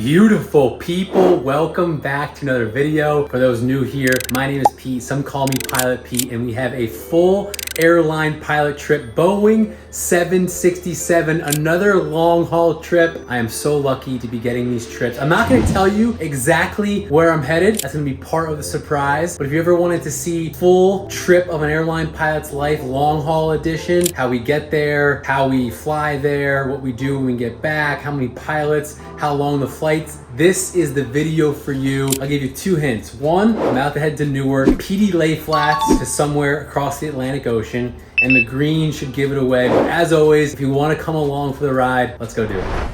Beautiful people, welcome back to another video. For those new here, my name is Pete. Some call me Pilot Pete, and we have a full airline pilot trip, Boeing 767, another long haul trip. I am so lucky to be getting these trips. I'm not gonna tell you exactly where I'm headed. That's gonna be part of the surprise. But if you ever wanted to see full trip of an airline pilot's life, long haul edition, how we get there, how we fly there, what we do when we get back, how many pilots, how long the flights, this is the video for you. I'll give you two hints. One, I'm about to head to Newark, PD lay flats to somewhere across the Atlantic Ocean, and the green should give it away. But as always, if you want to come along for the ride, let's go do it.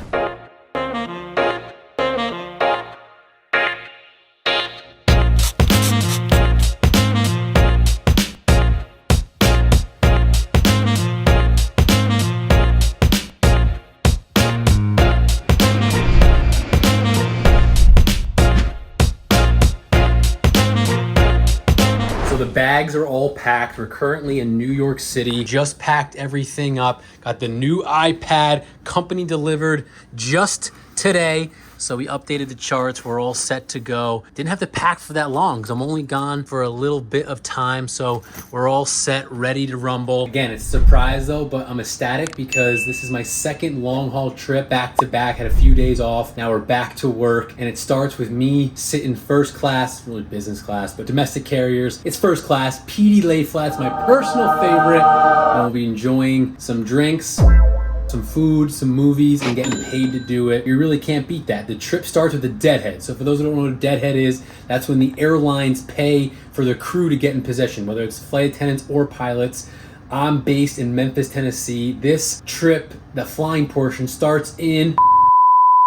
The bags are all packed. We're currently in New York City. Just packed everything up. Got the new iPad, company delivered just today. So we updated the charts. We're all set to go. Didn't have to pack for that long because I'm only gone for a little bit of time. So we're all set, ready to rumble. Again, it's a surprise though, but I'm ecstatic because this is my second long haul trip back to back. Had a few days off. Now we're back to work, and it starts with me sitting first class, really business class, but domestic carriers. It's first class, PD lay flats, my personal favorite. And we'll be enjoying some drinks, some food, some movies, and getting paid to do it. You really can't beat that. The trip starts with the deadhead. So for those who don't know what a deadhead is, that's when the airlines pay for their crew to get in possession, whether it's flight attendants or pilots. I'm based in Memphis, Tennessee. This trip, the flying portion, starts in,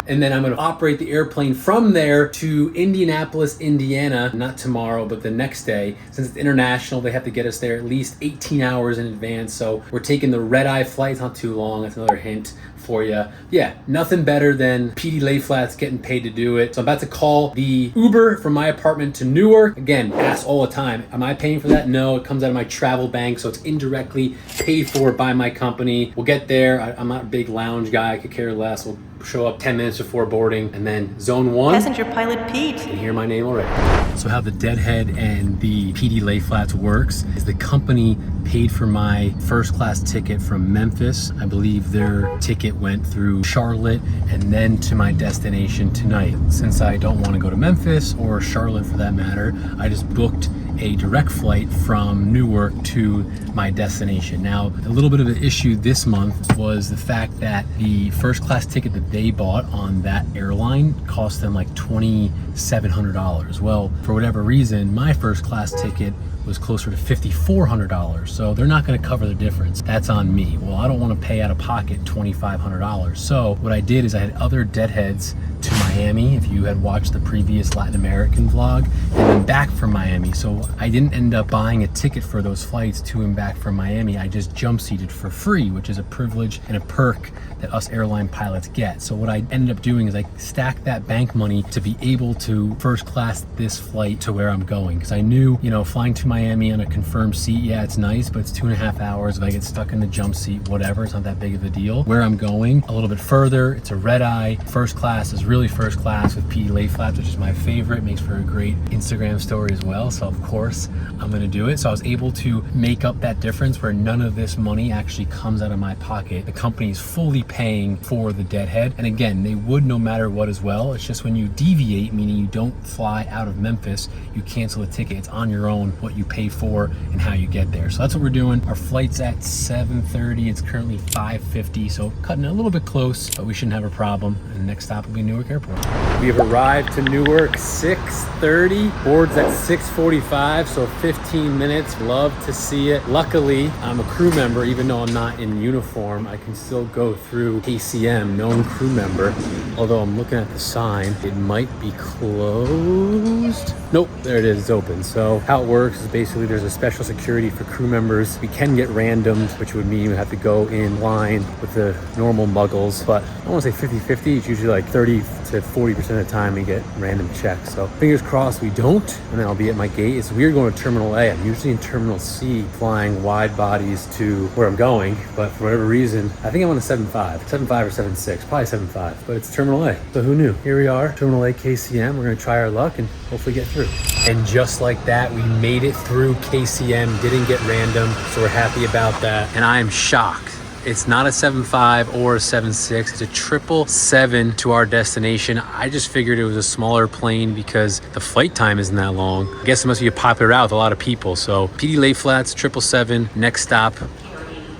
and then I'm gonna operate the airplane from there to Indianapolis, Indiana, not tomorrow, but the next day. Since it's international, they have to get us there at least 18 hours in advance. So we're taking the red-eye flight. It's not too long. That's another hint for you. Yeah, nothing better than PD lay flats, getting paid to do it. So I'm about to call the Uber from my apartment to Newark. Again, ask all the time, am I paying for that? No, it comes out of my travel bank, so it's indirectly paid for by my company. We'll get there. I'm not a big lounge guy. I could care less. We'll show up 10 minutes before boarding, and then zone one. Passenger Pilot Pete. You can hear my name already. So how the deadhead and the PD lay flats works is the company paid for my first class ticket from Memphis. I believe their ticket went through Charlotte and then to my destination tonight. Since I don't want to go to Memphis or Charlotte for that matter, I just booked a direct flight from Newark to my destination. Now, a little bit of an issue this month was the fact that the first class ticket that they bought on that airline cost them like $2,700. Well, for whatever reason, my first class ticket was closer to $5,400. So they're not gonna cover the difference. That's on me. Well, I don't wanna pay out of pocket $2,500. So what I did is I had other deadheads to Miami, if you had watched the previous Latin American vlog, and then back from Miami. So I didn't end up buying a ticket for those flights to and back from Miami. I just jump seated for free, which is a privilege and a perk that us airline pilots get. So what I ended up doing is I stacked that bank money to be able to first class this flight to where I'm going. Because I knew, you know, flying to Miami on a confirmed seat, yeah, it's nice, but it's 2.5 hours. If I get stuck in the jump seat, whatever, it's not that big of a deal. Where I'm going, a little bit further, it's a red eye. First class is really first class with PD lay flaps, which is my favorite. Makes for a great Instagram story as well. So of course, I'm gonna do it. So I was able to make up that difference where none of this money actually comes out of my pocket. The company is fully paying for the deadhead. And again, they would no matter what as well. It's just when you deviate, meaning you don't fly out of Memphis, you cancel a ticket. It's on your own what you pay for and how you get there. So that's what we're doing. Our flight's at 7:30. It's currently 5:50. So cutting it a little bit close, but we shouldn't have a problem. And the next stop will be Newark Airport. We have arrived to Newark 6:30. Board's at 6:45, so 15 minutes. Love to see it. Luckily, I'm a crew member, even though I'm not in uniform. I can still go through KCM, known crew member. Although I'm looking at the sign, it might be closed. Nope, there it is, it's open. So how it works is basically there's a special security for crew members. We can get randomed, which would mean we have to go in line with the normal muggles, but I don't want to say 50-50. It's usually like 30 to said 40% of the time we get random checks. So fingers crossed we don't, and then I'll be at my gate. It's weird going to Terminal A. I'm usually in Terminal C flying wide bodies to where I'm going, but for whatever reason, I think I'm on a 7.5 or 7.6, probably 7.5, but it's Terminal A. So who knew? Here we are, Terminal A KCM. We're gonna try our luck and hopefully get through. And just like that, we made it through KCM, didn't get random, so we're happy about that. And I am shocked. It's not a 7.5 or a 7.6. It's a 777 to our destination. I just figured it was a smaller plane because the flight time isn't that long. I guess it must be a popular route with a lot of people. So PD lay flats, 777, next stop,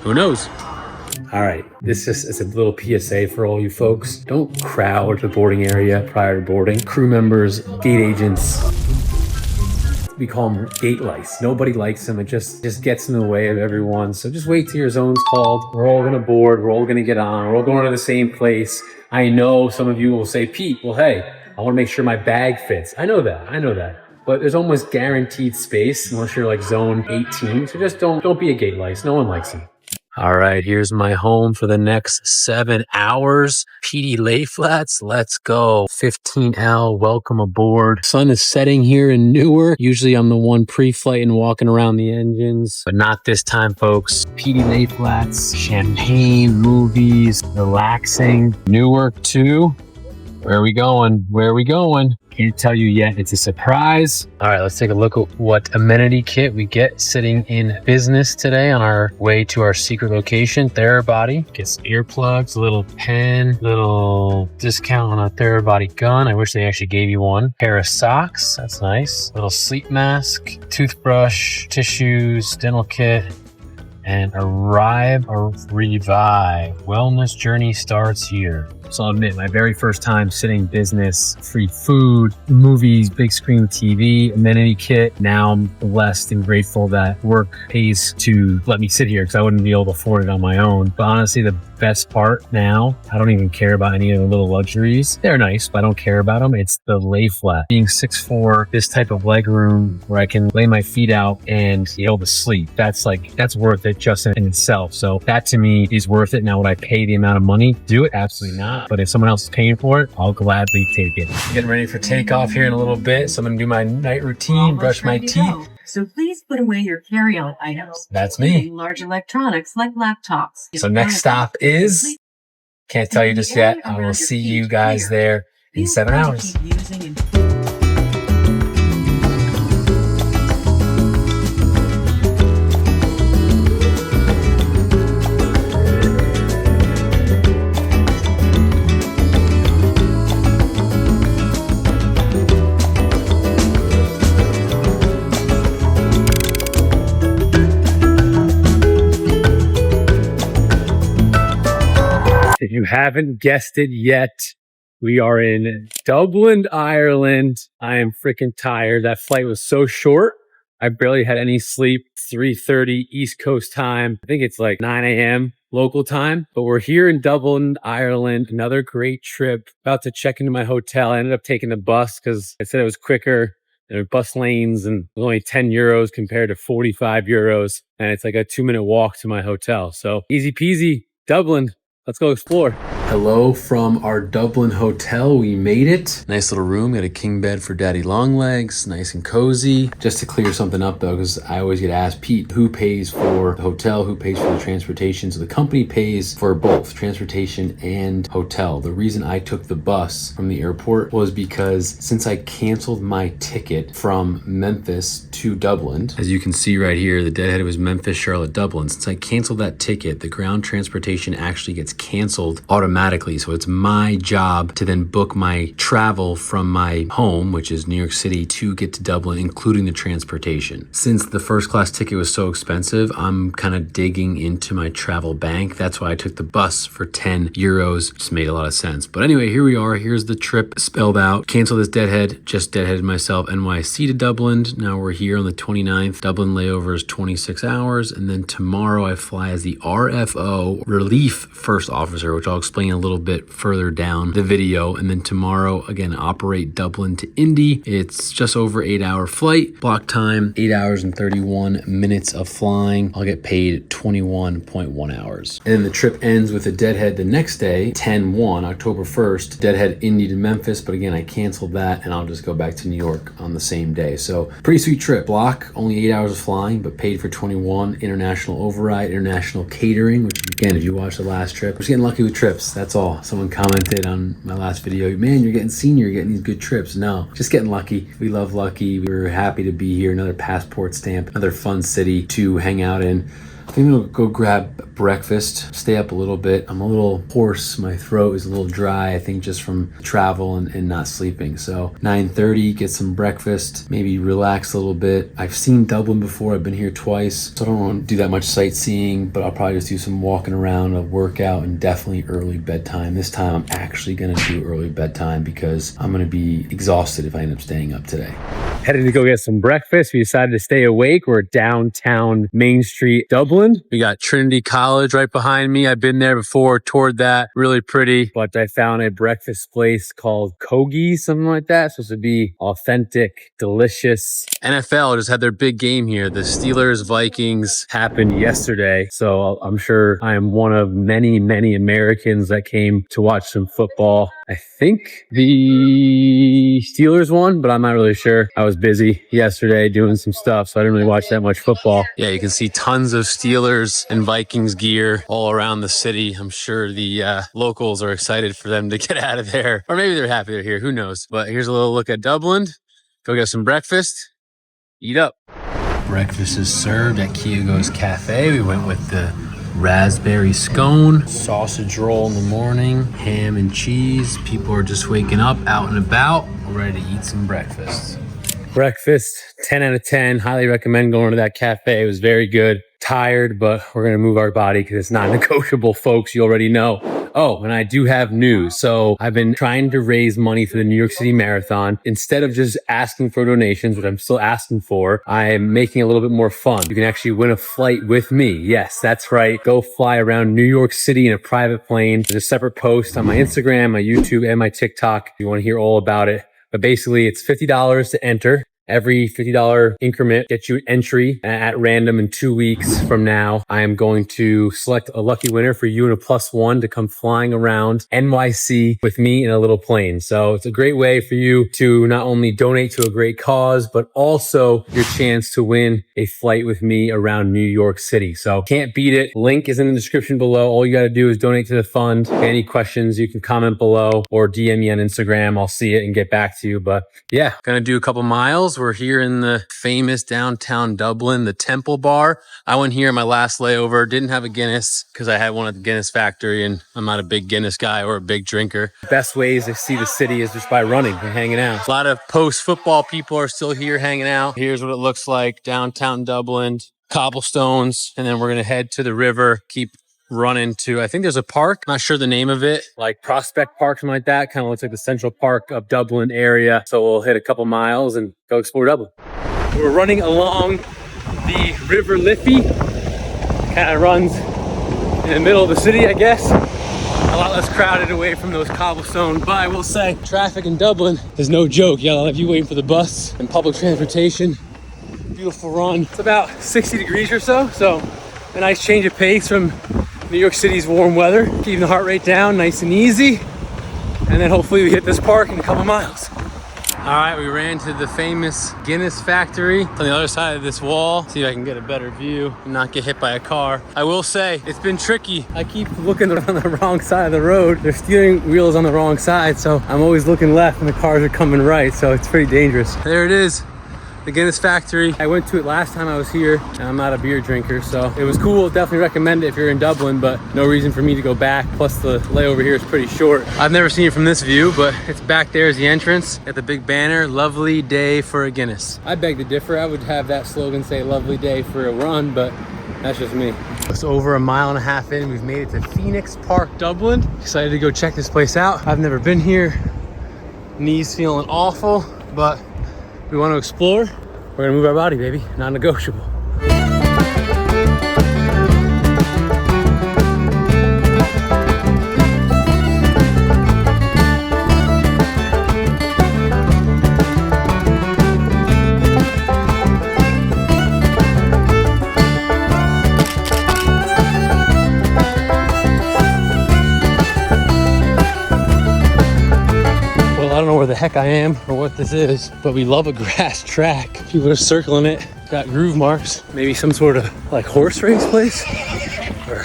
who knows? All right, this is a little PSA for all you folks. Don't crowd the boarding area prior to boarding. Crew members, gate agents, we call them gate lice. Nobody likes them. It just gets in the way of everyone. So just wait till your zone's called. We're all gonna board. We're all gonna get on. We're all going to the same place. I know some of you will say, Pete, well, hey, I wanna make sure my bag fits. I know that. But there's almost guaranteed space unless you're like zone 18. So just don't be a gate lice. No one likes them. All right, here's my home for the next 7 hours. PD lay flats, let's go. 15L, welcome aboard. Sun is setting here in Newark. Usually I'm the one pre-flight and walking around the engines, but not this time, folks. PD lay flats, champagne, movies, relaxing. Newark 2. Where are we going? Can't tell you yet. It's a surprise. All right, let's take a look at what amenity kit we get sitting in business today on our way to our secret location, Therabody. Gets earplugs, a little pen, little discount on a Therabody gun. I wish they actually gave you one. Pair of socks, that's nice. Little sleep mask, toothbrush, tissues, dental kit, and Arrive or Revive. Wellness journey starts here. So I'll admit, my very first time sitting business, free food, movies, big screen TV, amenity kit. Now I'm blessed and grateful that work pays to let me sit here because I wouldn't be able to afford it on my own. But honestly, the best part now, I don't even care about any of the little luxuries. They're nice, but I don't care about them. It's the lay flat. Being 6'4", this type of leg room where I can lay my feet out and be able to sleep. That's worth it just in itself. So that to me is worth it. Now, would I pay the amount of money to do it? Absolutely not. But if someone else is paying for it, I'll gladly take it. Getting ready for takeoff here in a little bit. So I'm gonna do my night routine, brush my teeth. So please put away your carry-on items. That's me. Large electronics like laptops. So next stop is, can't tell you just yet. I will see you guys there in 7 hours. If you haven't guessed it yet, we are in Dublin, Ireland. I am freaking tired. That flight was so short. I barely had any sleep. 3:30 East Coast time. I think it's like 9 a.m. local time. But we're here in Dublin, Ireland. Another great trip. About to check into my hotel. I ended up taking the bus because I said it was quicker. There are bus lanes and it was only 10 euros compared to 45 euros. And it's like a 2-minute walk to my hotel. So easy peasy, Dublin. Let's go explore. Hello from our Dublin hotel. We made it. Nice little room. Got a king bed for daddy long legs. Nice and cozy. Just to clear something up though, because I always get asked, Pete, who pays for the hotel? Who pays for the transportation? So the company pays for both transportation and hotel. The reason I took the bus from the airport was because since I canceled my ticket from Memphis to Dublin, as you can see right here, the deadhead was Memphis, Charlotte, Dublin. Since I canceled that ticket, the ground transportation actually gets canceled automatically. So it's my job to then book my travel from my home, which is New York City, to get to Dublin, including the transportation. Since the first class ticket was so expensive, I'm kind of digging into my travel bank. That's why I took the bus for 10 euros. Just made a lot of sense. But anyway, here we are. Here's the trip spelled out. Cancel this deadhead. Just deadheaded myself. NYC to Dublin. Now we're here on the 29th. Dublin layover is 26 hours. And then tomorrow I fly as the RFO, Relief First Officer, which I'll explain explain a little bit further down the video. And then tomorrow, again, operate Dublin to Indy. It's just over 8-hour flight, block time, 8 hours and 31 minutes of flying. I'll get paid 21.1 hours. And then the trip ends with a deadhead the next day, 10/1, October 1st, deadhead Indy to Memphis. But again, I canceled that and I'll just go back to New York on the same day. So pretty sweet trip. Block, only 8 hours of flying, but paid for 21. International override, international catering, which again, if you watch the last trip, we're just getting lucky with trips. That's all. Someone commented on my last video, man, you're getting senior, you're getting these good trips. No, just getting lucky. We love lucky. We're happy to be here. Another passport stamp, another fun city to hang out in. I think I'm gonna go grab breakfast, stay up a little bit. I'm a little hoarse. My throat is a little dry, I think just from travel and not sleeping. So 9:30, get some breakfast, maybe relax a little bit. I've seen Dublin before. I've been here twice, so I don't want to do that much sightseeing, but I'll probably just do some walking around, a workout, and definitely early bedtime. This time I'm actually gonna do early bedtime because I'm gonna be exhausted if I end up staying up today. Headed to go get some breakfast. We decided to stay awake. We're downtown Main Street, Dublin. We got Trinity College right behind me. I've been there before, toured that. Really pretty. But I found a breakfast place called Kogi, something like that. It's supposed to be authentic, delicious. NFL just had their big game here. The Steelers-Vikings happened yesterday. So I'm sure I am one of many, many Americans that came to watch some football. I think the Steelers won, but I'm not really sure. I was busy yesterday doing some stuff, so I didn't really watch that much football. Yeah, you can see tons of Steelers and Vikings gear all around the city. I'm sure the locals are excited for them to get out of there. Or maybe they're happy they're here, who knows. But here's a little look at Dublin. Go get some breakfast, eat up. Breakfast is served at Kyogo's Cafe. We went with the raspberry scone, sausage roll in the morning, ham and cheese. People are just waking up, out and about. We're ready to eat some breakfast. Breakfast, 10 out of 10. Highly recommend going to that cafe. It was very good. Tired, but we're going to move our body because it's not negotiable, folks. You already know. Oh, and I do have news. So I've been trying to raise money for the New York City Marathon. Instead of just asking for donations, which I'm still asking for, I am making it a little bit more fun. You can actually win a flight with me. Yes, that's right. Go fly around New York City in a private plane. There's a separate post on my Instagram, my YouTube, and my TikTok if you want to hear all about it. But basically, it's $50 to enter. Every $50 increment gets you entry at random in 2 weeks from now. I am going to select a lucky winner for you and a +1 to come flying around NYC with me in a little plane. So it's a great way for you to not only donate to a great cause, but also your chance to win a flight with me around New York City. So can't beat it. Link is in the description below. All you got to do is donate to the fund. Any questions, you can comment below or DM me on Instagram. I'll see it and get back to you. But yeah, gonna do a couple miles. We're here in the famous downtown Dublin, the Temple Bar. I went here in my last layover, didn't have a Guinness because I had one at the Guinness factory and I'm not a big Guinness guy or a big drinker. Best ways to see the city is just by running and hanging out. A lot of post-football people are still here hanging out. Here's what it looks like, downtown Dublin, cobblestones, and then we're gonna head to the river, keep run into, I think there's a park, not sure the name of it, like Prospect Park, something like that. Kind of looks like the Central Park of Dublin area. So we'll hit a couple miles and go explore Dublin. We're running along the River Liffey. Kind of runs in the middle of the city, I guess. A lot less crowded away from those cobblestones, but I will say traffic in Dublin is no joke. Yeah, I'll have you waiting for the bus and public transportation. Beautiful run. It's about 60 degrees or so, so a nice change of pace from New York City's warm weather, keeping the heart rate down nice and easy. And then hopefully we hit this park in a couple miles. All right, we ran to the famous Guinness factory on the other side of this wall. See if I can get a better view and not get hit by a car. I will say, it's been tricky. I keep looking on the wrong side of the road. Their steering wheel is on the wrong side, so I'm always looking left and the cars are coming right, so it's pretty dangerous. There it is. The Guinness factory. I went to it last time I was here and I'm not a beer drinker, so it was cool. Definitely recommend it if you're in Dublin, but no reason for me to go back. Plus the layover here is pretty short. I've never seen it from this view, but it's back there is the entrance at the big banner, lovely day for a Guinness. I beg to differ. I would have that slogan say lovely day for a run, but that's just me. It's over a mile and a half in. We've made it to Phoenix Park, Dublin. Excited to go check this place out. I've never been here. Knees feeling awful, but we want to explore. We're gonna move our body, baby. Non-negotiable. know where the heck I am or what this is, but we love a grass track. People are circling it, got groove marks. Maybe some sort of like horse race place or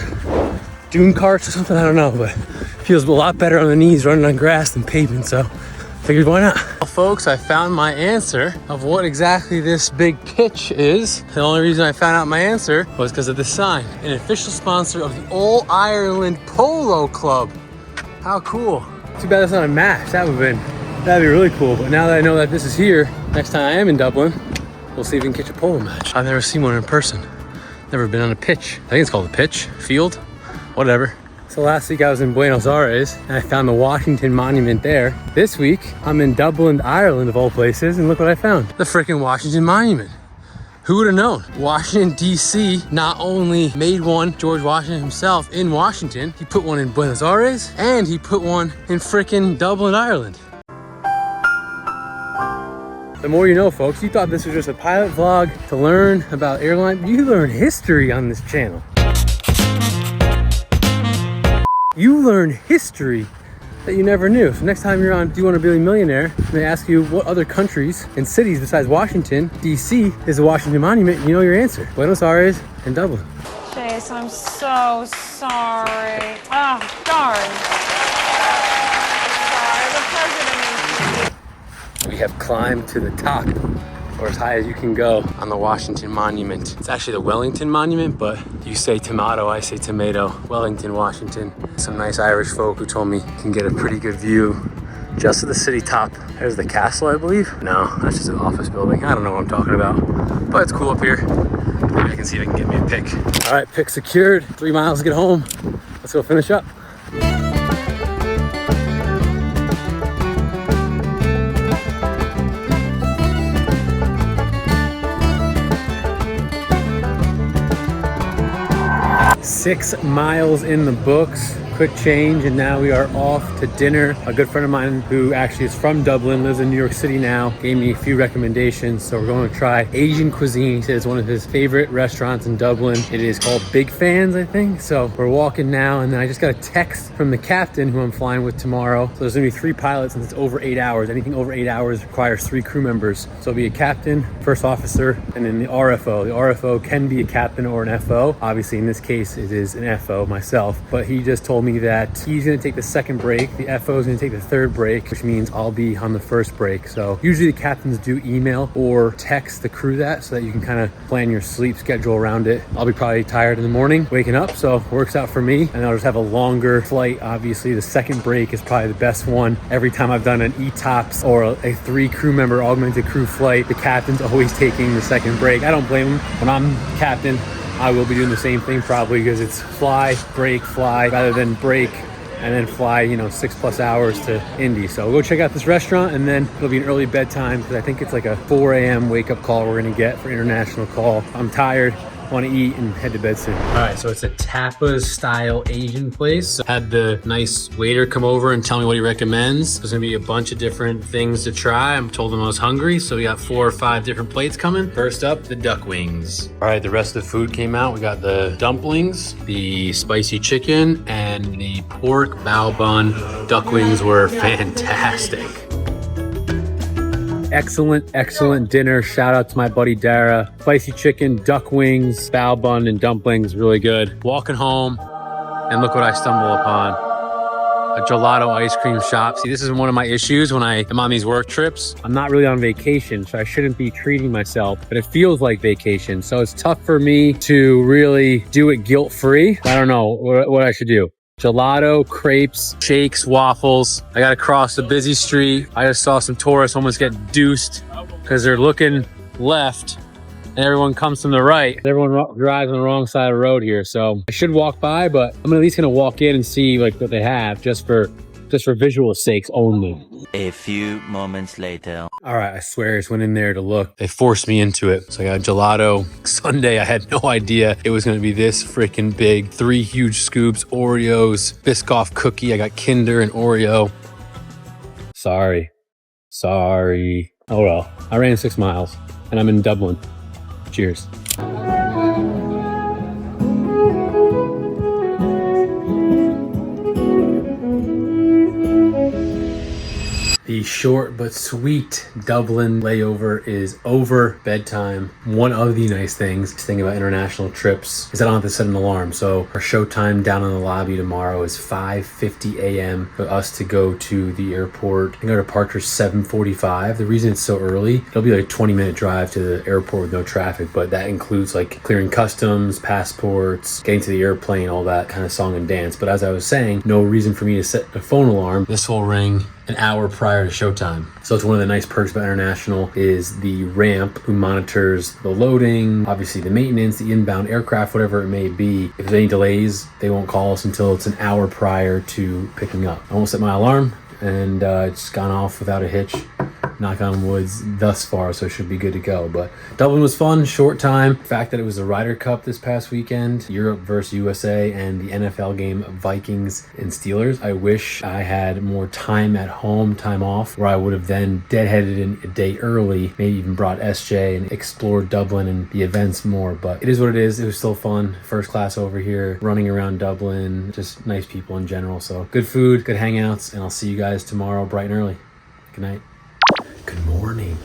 dune carts or something, I don't know, but feels a lot better on the knees running on grass than pavement, so figured why not. Well, folks, I found my answer of what exactly this big pitch is. The only reason I found out my answer was because of this sign. An official sponsor of the All Ireland Polo Club. How cool. Too bad it's not a match. That'd be really cool. But now that I know that this is here, next time I am in Dublin, we'll see if we can catch a polo match. I've never seen one in person. Never been on a pitch. I think it's called a pitch, field, whatever. So last week I was in Buenos Aires and I found the Washington Monument there. This week I'm in Dublin, Ireland of all places, and look what I found. The freaking Washington Monument. Who would have known? Washington, D.C. not only made one, George Washington himself, in Washington, he put one in Buenos Aires and he put one in freaking Dublin, Ireland. The more you know, folks. You thought this was just a pilot vlog to learn about airline. You learn history on this channel. You learn history that you never knew. So next time you're on Do You Want to Be a Millionaire, and they ask you what other countries and cities besides Washington, D.C. is the Washington Monument, you know your answer. Buenos Aires and Dublin. Chase, I'm so sorry. Oh, darn. Sorry, the president. We have climbed to the top, or as high as you can go, on the Washington Monument. It's actually the Wellington Monument, but you say tomato, I say tomato. Wellington, Washington. Some nice Irish folk who told me you can get a pretty good view just at the city top. There's the castle, I believe. No, that's just an office building. I don't know what I'm talking about, but it's cool up here. Maybe I can see if I can get me a pic. All right, pic secured. 3 miles to get home. Let's go finish up. Six miles in the books, quick change, and now we are off to dinner. A good friend of mine who actually is from Dublin, lives in New York City now, gave me a few recommendations. So we're going to try Asian cuisine. He said it's one of his favorite restaurants in Dublin. It is called Big Fans, I think. So we're walking now, and then I just got a text from the captain who I'm flying with tomorrow. So there's gonna be 3 pilots and it's over 8 hours. Anything over 8 hours requires 3 crew members. So it'll be a captain, first officer, and then the RFO. The RFO can be a captain or an FO. Obviously in this case, it is an FO myself, but he just told me that he's gonna take the second break. The FO is gonna take the third break, which means I'll be on the first break. So usually the captains do email or text the crew that, so that you can kind of plan your sleep schedule around it. I'll be probably tired in the morning, waking up, so works out for me. And I'll just have a longer flight. Obviously the second break is probably the best one. Every time I've done an ETOPS or a 3 crew member augmented crew flight, the captain's always taking the second break. I don't blame him. When I'm captain, I will be doing the same thing probably, because it's fly, break, fly, rather than break and then fly, 6+ hours to Indy. So we'll go check out this restaurant, and then it'll be an early bedtime, because I think it's like a 4 a.m. wake up call we're gonna get for international call. I'm tired, want to eat and head to bed soon. All right, so it's a tapas style Asian place. So had the nice waiter come over and tell me what he recommends. There's gonna be a bunch of different things to try. I'm told him I was hungry, so we got 4 or 5 different plates coming. First up, the duck wings. All right, the rest of the food came out. We got the dumplings, the spicy chicken, and the pork bao bun. Duck wings were fantastic. Excellent dinner. Shout out to my buddy Dara. Spicy chicken, duck wings, bao bun, and dumplings, really good. Walking home, and look what I stumble upon. A gelato ice cream shop. See, this is one of my issues when I am on these work trips. I'm not really on vacation, so I shouldn't be treating myself, but it feels like vacation. So it's tough for me to really do it guilt-free. I don't know what I should do. Gelato, crepes, shakes, waffles. I gotta cross the busy street. I just saw some tourists almost get deuced because they're looking left and everyone comes from the right. Everyone drives on the wrong side of the road here. So I should walk by, but I'm at least gonna walk in and see like what they have just for visual sakes only. A few moments later. All right, I swear I just went in there to look. They forced me into it. So I got gelato sundae. I had no idea it was gonna be this freaking big. 3 huge scoops, Oreos, Biscoff cookie. I got Kinder and Oreo. Sorry. Oh well, I ran 6 miles and I'm in Dublin. Cheers. The short but sweet Dublin layover is over. Bedtime. One of the nice things about international trips is I don't have to set an alarm. So our show time down in the lobby tomorrow is 5:50 a.m. for us to go to the airport. I think our departure is 7:45. The reason it's so early, it'll be like a 20-minute drive to the airport with no traffic, but that includes like clearing customs, passports, getting to the airplane, all that kind of song and dance. But as I was saying, no reason for me to set a phone alarm. This will ring an hour prior to showtime. So it's one of the nice perks about international is the ramp who monitors the loading, obviously the maintenance, the inbound aircraft, whatever it may be. If there's any delays, they won't call us until it's an hour prior to picking up. I won't set my alarm, and it's gone off without a hitch. Knock on woods thus far, so it should be good to go. But Dublin was fun, short time. The fact that it was the Ryder Cup this past weekend, Europe versus USA, and the NFL game Vikings and Steelers. I wish I had more time at home, time off, where I would have then deadheaded in a day early, maybe even brought SJ and explored Dublin and the events more. But it is what it is. It was still fun. First class over here, running around Dublin, just nice people in general. So good food, good hangouts, and I'll see you guys tomorrow bright and early. Good night. Good morning.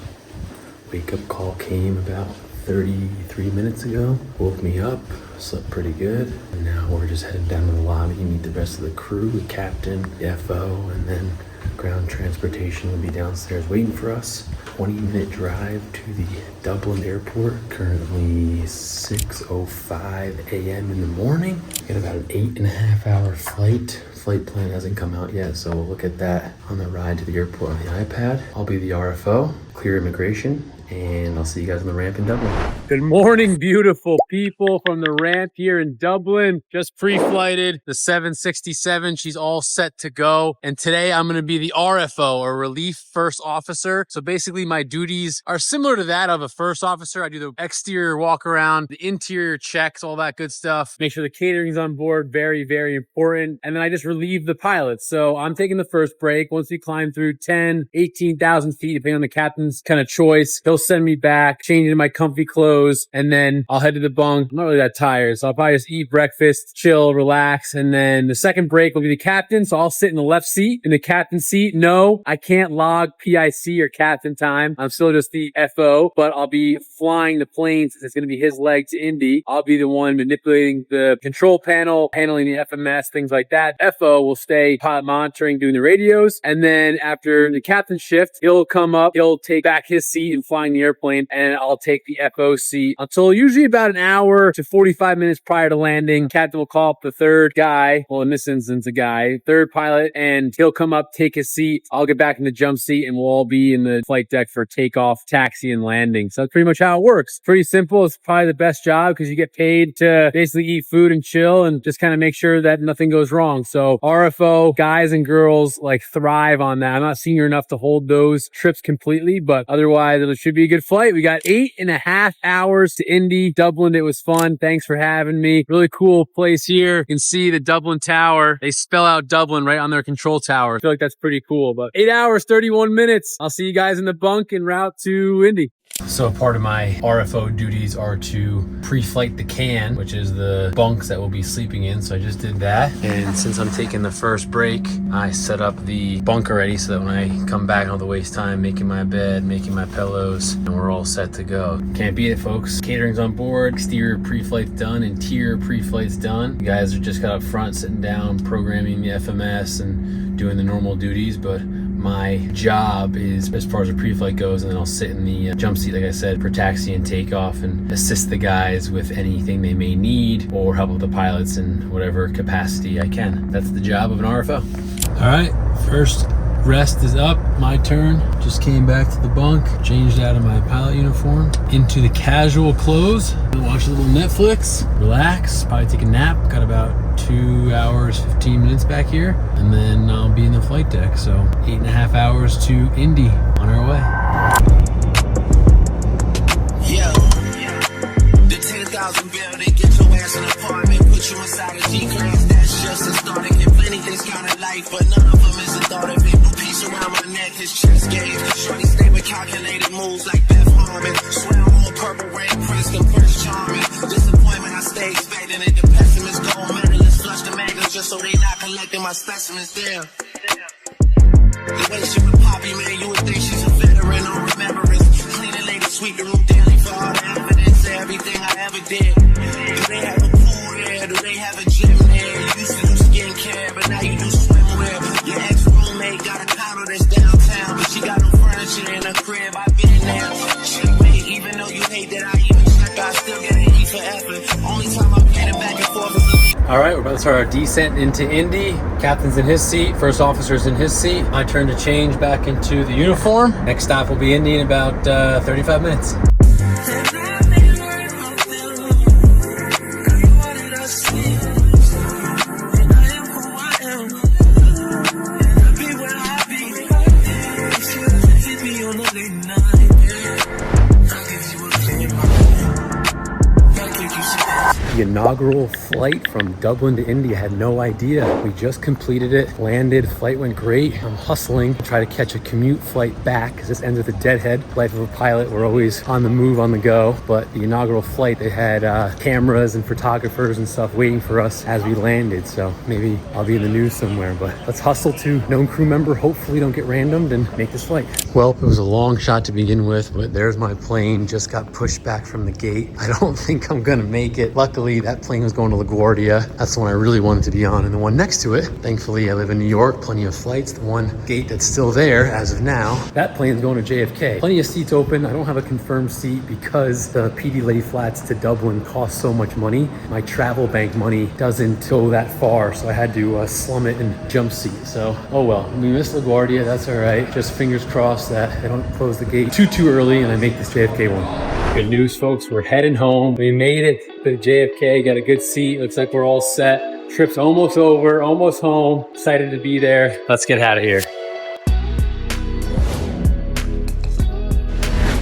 Wake up call came about 33 minutes ago. Woke me up, slept pretty good. And now we're just headed down to the lobby to meet the rest of the crew, the captain, the FO, and then ground transportation will be downstairs waiting for us. 20-minute drive to the Dublin airport. Currently 6:05 a.m. in the morning. Got about an 8.5 hour flight. Flight plan hasn't come out yet, so we'll look at that on the ride to the airport on the iPad. I'll be the RFO, clear immigration, and I'll see you guys on the ramp in Dublin. Good morning, beautiful people from the ramp here in Dublin. Just pre-flighted the 767. She's all set to go. And today I'm going to be the RFO, or Relief First Officer. So basically my duties are similar to that of a first officer. I do the exterior walk around, the interior checks, all that good stuff. Make sure the catering's on board. Very, very important. And then I just relieve the pilots. So I'm taking the first break. Once we climb through 10, 18,000 feet, depending on the captain's kind of choice, he'll send me back, change into my comfy clothes, and then I'll head to the bunk. I'm not really that tired, so I'll probably just eat breakfast, chill, relax, and then the second break will be the captain, so I'll sit in the left seat. In the captain's seat, no, I can't log PIC or captain time. I'm still just the FO, but I'll be flying the plane since it's going to be his leg to Indy. I'll be the one manipulating the control panel, handling the FMS, things like that. FO will stay pilot monitoring, doing the radios, and then after the captain shift, he'll come up, he'll take back his seat and flying the airplane, and I'll take the FO seat until usually about an hour to 45 minutes prior to landing. Captain will call up the third guy, well in this instance a guy, third pilot, and he'll come up, take his seat. I'll get back in the jump seat and we'll all be in the flight deck for takeoff, taxi, and landing. So that's pretty much how it works. Pretty simple. It's probably the best job because you get paid to basically eat food and chill and just kind of make sure that nothing goes wrong. So RFO, guys and girls like thrive on that. I'm not senior enough to hold those trips completely, but otherwise it should be a good flight. We got 8.5 hours to Indy, Dublin. It was fun. Thanks for having me. Really cool place here. You can see the Dublin Tower. They spell out Dublin right on their control tower. I feel like that's pretty cool, but 8 hours, 31 minutes. I'll see you guys in the bunk en route to Indy. So part of my RFO duties are to pre-flight the can, which is the bunks that we'll be sleeping in. So I just did that. And since I'm taking the first break, I set up the bunk already so that when I come back, I don't have to waste time making my bed, making my pillows, and we're all set to go. Can't beat it, folks. Catering's on board, exterior pre-flight's done, interior pre-flight's done. You guys are just got up front, sitting down, programming the FMS and doing the normal duties, but my job is as far as the pre-flight goes, and then I'll sit in the jump seat, like I said, for taxi and takeoff and assist the guys with anything they may need or help with the pilots in whatever capacity I can. That's the job of an RFO. All right, first rest is up. My turn. Just came back to the bunk, changed out of my pilot uniform into the casual clothes. Watch a little Netflix, relax, probably take a nap. Got about 2 hours, 15 minutes back here, and then I'll be in the flight deck. So 8.5 hours to Indy on our way. Yeah, the 10,000 building, get your ass in an apartment, put you inside a G-class, that's just a starting. Get plenty things kind of life, but none of them is a thought of it. Piece around my neck, his chest gauge. Shorty stay with calculated moves like Beth Harmon. Swear I'm on purple rain, Princeton, Prince Charming. Disappointment, I stay expecting it. The pessimists, gold medalists, flush the magazines just so they not collecting my specimens. Damn. The way she with Poppy, man, you would think she's a veteran on remembrance. Clean the lady, sweep the room daily for all the evidence of everything I ever did. Do they have a pool there? Do they have a gym there? You used to do skincare, but now you do swimwear. Your ex-roommate got a condo that's downtown, but she got no furniture in her crib. I've been there. Checkmate, even though you hate that I even check, I still get an E for effort. Only time I'm getting back and forth is All right, we're about to start our descent into Indy. Captain's in his seat, first officer's in his seat. My turn to change back into the uniform. Next stop will be Indy in about 35 minutes. The inaugural flight from Dublin to Indy, I had no idea. We just completed it, landed, flight went great. I'm hustling to try to catch a commute flight back because this ends with a deadhead. Life of a pilot, we're always on the move, on the go. But the inaugural flight, they had cameras and photographers and stuff waiting for us as we landed. So maybe I'll be in the news somewhere, but let's hustle to known crew member. Hopefully don't get randomed and make this flight. Well, it was a long shot to begin with, but there's my plane, just got pushed back from the gate. I don't think I'm gonna make it. Luckily, that plane was going to LaGuardia. That's the one I really wanted to be on, and the one next to it. Thankfully, I live in New York, plenty of flights. The one gate that's still there as of now, that plane's going to JFK. Plenty of seats open. I don't have a confirmed seat because the PD lay flats to Dublin cost so much money. My travel bank money doesn't go that far, so I had to slum it and jump seat. So, oh well, we missed LaGuardia. That's all right. Just fingers crossed that they don't close the gate too early and I make this JFK one. Good news, folks. We're heading home. We made it to JFK. Got a good seat. Looks like we're all set. Trip's almost over, almost home. Excited to be there. Let's get out of here.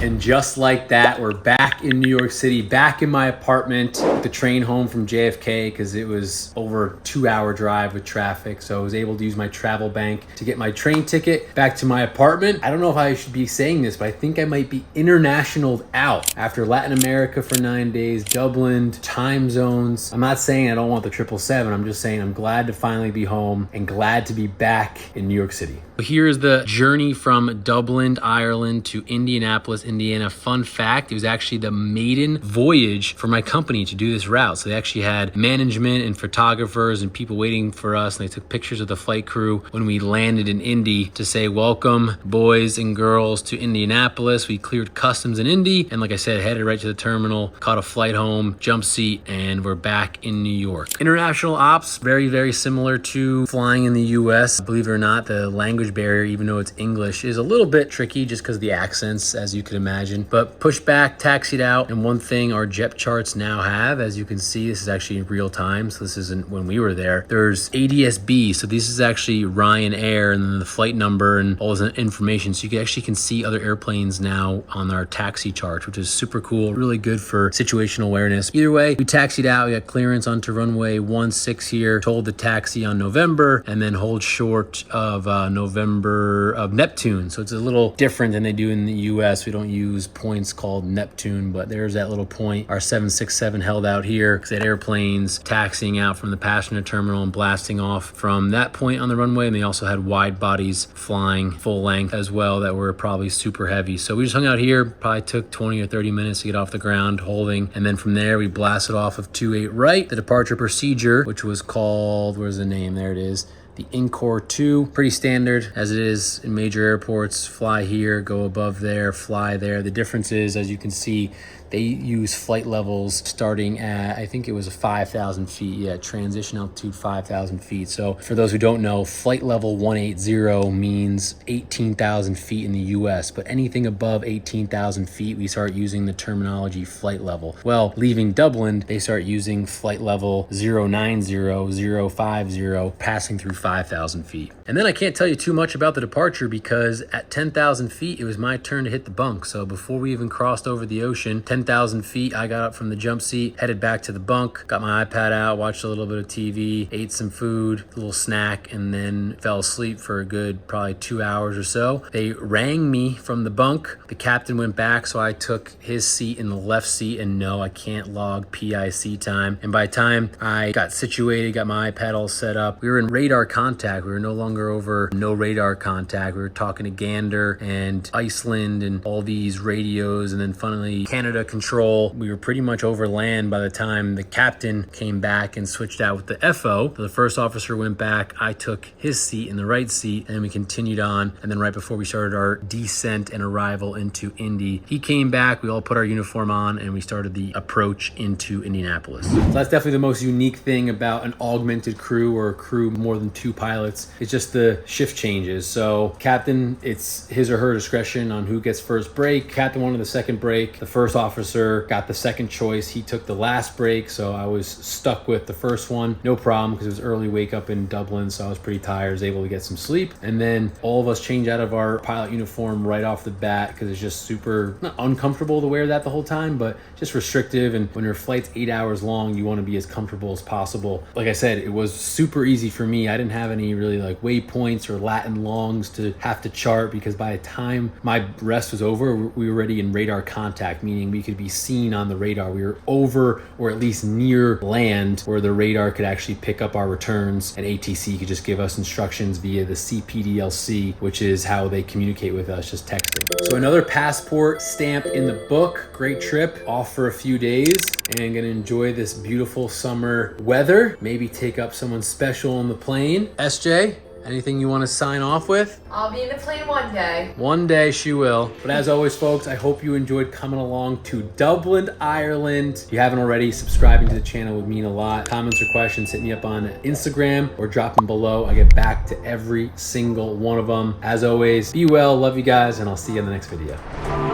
And just like that, we're back in New York City, back in my apartment. Took the train home from JFK because it was over a 2-hour drive with traffic. So I was able to use my travel bank to get my train ticket back to my apartment. I don't know if I should be saying this, but I think I might be internationaled out after Latin America for 9 days, Dublin, time zones. I'm not saying I don't want the 777. I'm just saying I'm glad to finally be home and glad to be back in New York City. Here is the journey from Dublin, Ireland to Indianapolis, Indiana. Fun fact, it was actually the maiden voyage for my company to do this route. So they actually had management and photographers and people waiting for us. And they took pictures of the flight crew when we landed in Indy to say, welcome boys and girls to Indianapolis. We cleared customs in Indy. And like I said, headed right to the terminal, caught a flight home, jump seat, and we're back in New York. International ops, very similar to flying in the US. Believe it or not, the language barrier, even though it's English, is a little bit tricky just because of the accents, as you can imagine. But pushed back, taxied out, and one thing our jet charts now have, as you can see, this is actually in real time, so this isn't when we were there. There's ADS-B, so this is actually Ryanair, and then the flight number and all this information, so you actually can see other airplanes now on our taxi charts, which is super cool, really good for situational awareness. Either way, we taxied out, we got clearance onto runway 16 here, told the taxi on November, and then hold short of November of Neptune. So it's a little different than they do in the US. We don't use points called Neptune, but there's that little point. Our 767 held out here because they had airplanes taxiing out from the passenger terminal and blasting off from that point on the runway. And they also had wide bodies flying full length as well that were probably super heavy. So we just hung out here, probably took 20 or 30 minutes to get off the ground holding. And then from there, we blasted off of 28 right. The departure procedure, which was called, where's the name? There it is. The Encore 2, pretty standard as it is in major airports. Fly here, go above there, fly there. The difference is, as you can see, they use flight levels starting at, I think it was 5,000 feet. Yeah, transition altitude 5,000 feet. So for those who don't know, flight level 180 means 18,000 feet in the US, but anything above 18,000 feet, we start using the terminology flight level. Well, leaving Dublin, they start using flight level 090, 050, passing through 5,000 feet. And then I can't tell you too much about the departure because at 10,000 feet, it was my turn to hit the bunk. So before we even crossed over the ocean, 10,000 10,000 feet. I got up from the jump seat, headed back to the bunk, got my iPad out, watched a little bit of TV, ate some food, a little snack, and then fell asleep for a good probably 2 hours or so. They rang me from the bunk. The captain went back, so I took his seat in the left seat, and no, I can't log PIC time. And by the time I got situated, got my iPad all set up, we were in radar contact. We were no longer over no radar contact. We were talking to Gander and Iceland and all these radios, and then finally Canada control. We were pretty much over land by the time the captain came back and switched out with the FO. So the first officer went back, I took his seat in the right seat, and then we continued on. And then right before we started our descent and arrival into Indy, he came back, we all put our uniform on, and we started the approach into Indianapolis. So that's definitely the most unique thing about an augmented crew, or a crew more than 2 pilots. It's just the shift changes. So captain, it's his or her discretion on who gets first break. Captain wanted the second break. The first officer got the second choice. He took the last break, so I was stuck with the first one. No problem, because it was early wake up in Dublin, so I was pretty tired. I was able to get some sleep. And then all of us changed out of our pilot uniform right off the bat, because it's just super, not uncomfortable to wear that the whole time, but just restrictive. And when your flight's 8 hours long, you want to be as comfortable as possible. Like I said, it was super easy for me. I didn't have any really like waypoints or Latin longs to have to chart, because by the time my rest was over, we were already in radar contact, meaning we could be seen on the radar. We were over, or at least near land, where the radar could actually pick up our returns, and ATC could just give us instructions via the CPDLC, which is how they communicate with us, just texting. So another passport stamp in the book. Great trip, off for a few days, and gonna enjoy this beautiful summer weather. Maybe take up someone special on the plane. SJ, anything you want to sign off with? I'll be in the plane one day. One day she will. But as always, folks, I hope you enjoyed coming along to Dublin, Ireland. If you haven't already, subscribing to the channel would mean a lot. Comments or questions, hit me up on Instagram or drop them below. I get back to every single one of them. As always, be well, love you guys, and I'll see you in the next video.